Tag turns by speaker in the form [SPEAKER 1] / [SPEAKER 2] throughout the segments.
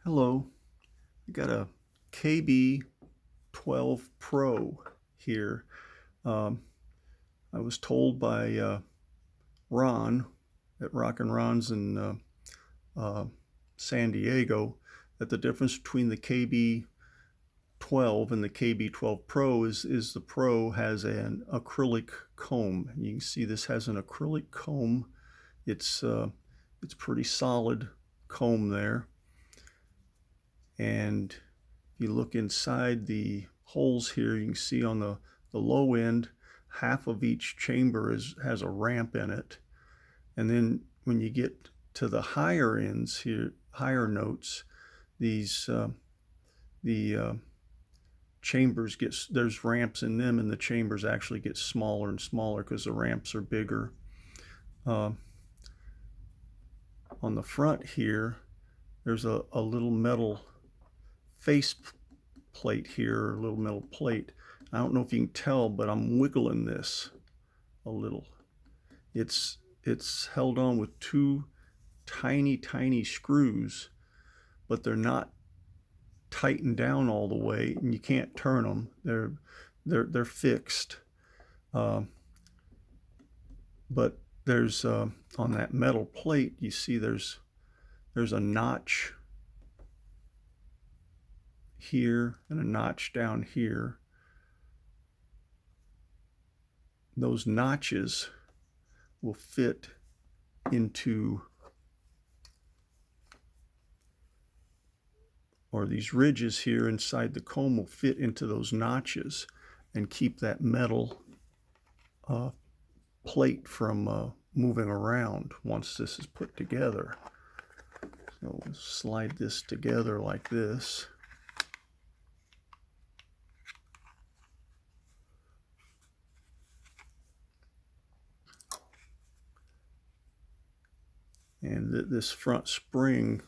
[SPEAKER 1] Hello, I got a KB-12 Pro here. I was told by Ron at Rock and Ron's in San Diego that the difference between the KB-12 and the KB-12 Pro is the Pro has an acrylic comb. You can see this has an acrylic comb. It's pretty solid comb there. And if you look inside the holes here, you can see on the low end, half of each chamber has a ramp in it. And then when you get to the higher ends here, higher notes, these the chambers there's ramps in them, and the chambers actually get smaller and smaller because the ramps are bigger. On the front here, there's a little metal face plate here, a little metal plate. I don't know if you can tell, but I'm wiggling this a little. It's held on with two tiny screws, but they're not tightened down all the way, and you can't turn them. They're fixed. But there's on that metal plate, you see there's a notch here and a notch down here. Those notches will fit into, or these ridges here inside the comb will fit into those notches and keep that metal plate from moving around once this is put together. So we'll slide this together like this. And this front spring,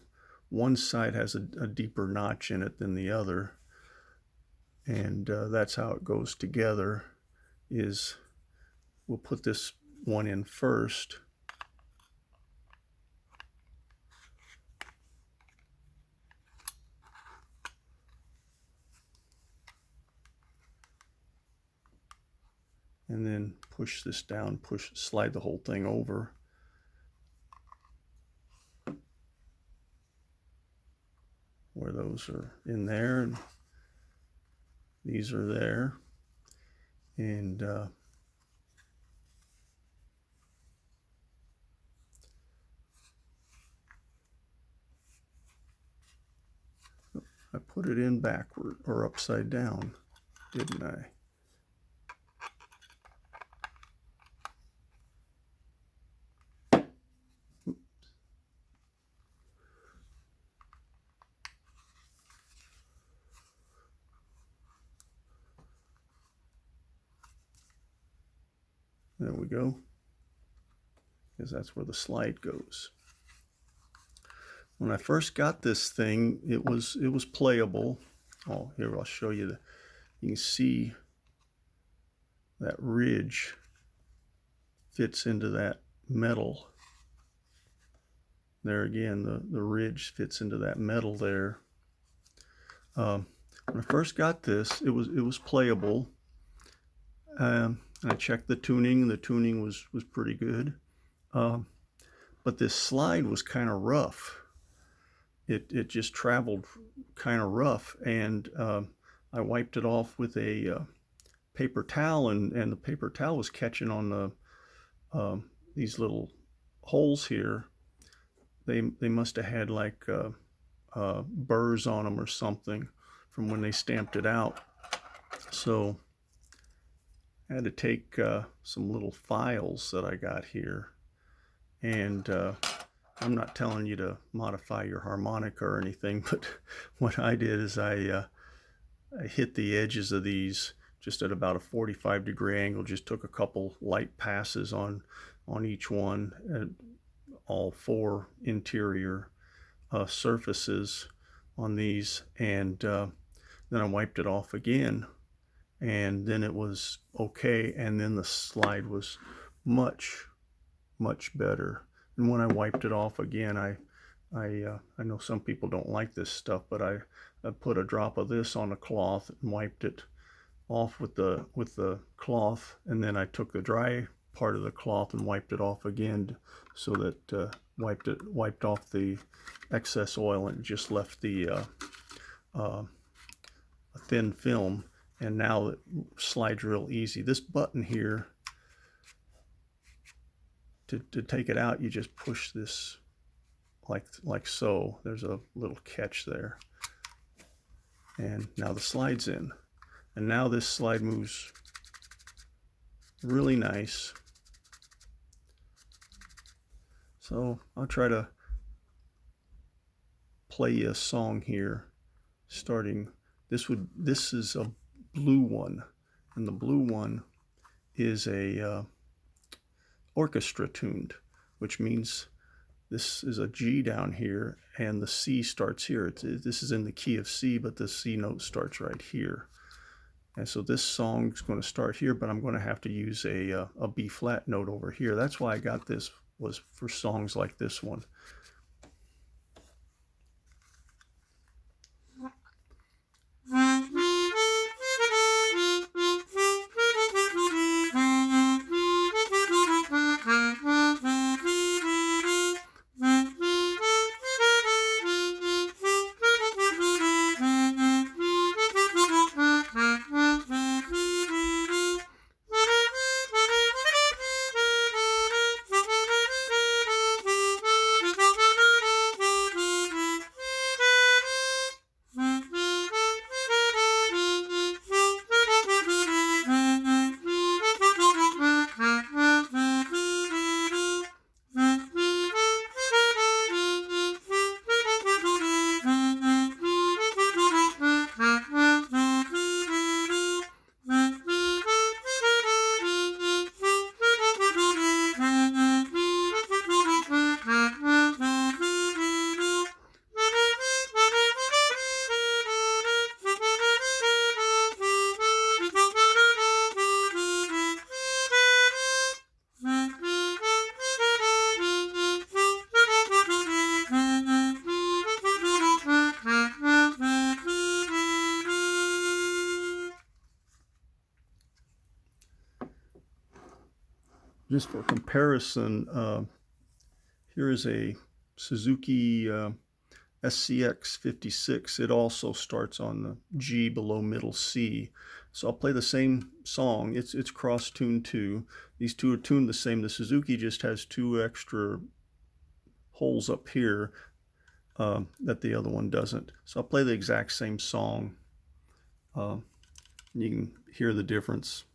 [SPEAKER 1] one side has a deeper notch in it than the other. And that's how it goes together. Is we'll put this one in first. And then push this down, slide the whole thing over. Where those are in there, and these are there. And I put it in backward or upside down, didn't I? There we go, because that's where the slide goes. When I first got this thing, it was playable. Oh, here, I'll show you. You can see that ridge fits into that metal. There again, the ridge fits into that metal there. When I first got this, it was playable. I checked the tuning. The tuning was pretty good. But this slide was kind of rough. It just traveled kind of rough, and I wiped it off with a paper towel, and the paper towel was catching on these little holes here. They must have had like burrs on them or something from when they stamped it out. So I had to take some little files that I got here, and I'm not telling you to modify your harmonica or anything, but what I did is I hit the edges of these just at about a 45-degree angle, just took a couple light passes on each one, and all four interior surfaces on these, and then I wiped it off again, and then it was okay, and then the slide was much better. And when I wiped it off again, I I know some people don't like this stuff, but I put a drop of this on a cloth and wiped it off with the cloth, and then I took the dry part of the cloth and wiped it off again, so that wiped off the excess oil and just left the a thin film, and now it slides real easy. This button here, to take it out, you just push this like so. There's a little catch there, and now the slide's in, and now this slide moves really nice. So I'll try to play a song here, starting. This is a blue one, and the blue one is a orchestra tuned, which means this is a G down here and the C starts here. This is in the key of C, but the C note starts right here. And so this song's going to start here, but I'm going to have to use a B flat note over here. That's why I got this, was for songs like this one. Just for comparison, here is a Suzuki SCX 56. It also starts on the G below middle C. So I'll play the same song. It's cross-tuned too. These two are tuned the same. The Suzuki just has 2 extra holes up here that the other one doesn't. So I'll play the exact same song. You can hear the difference.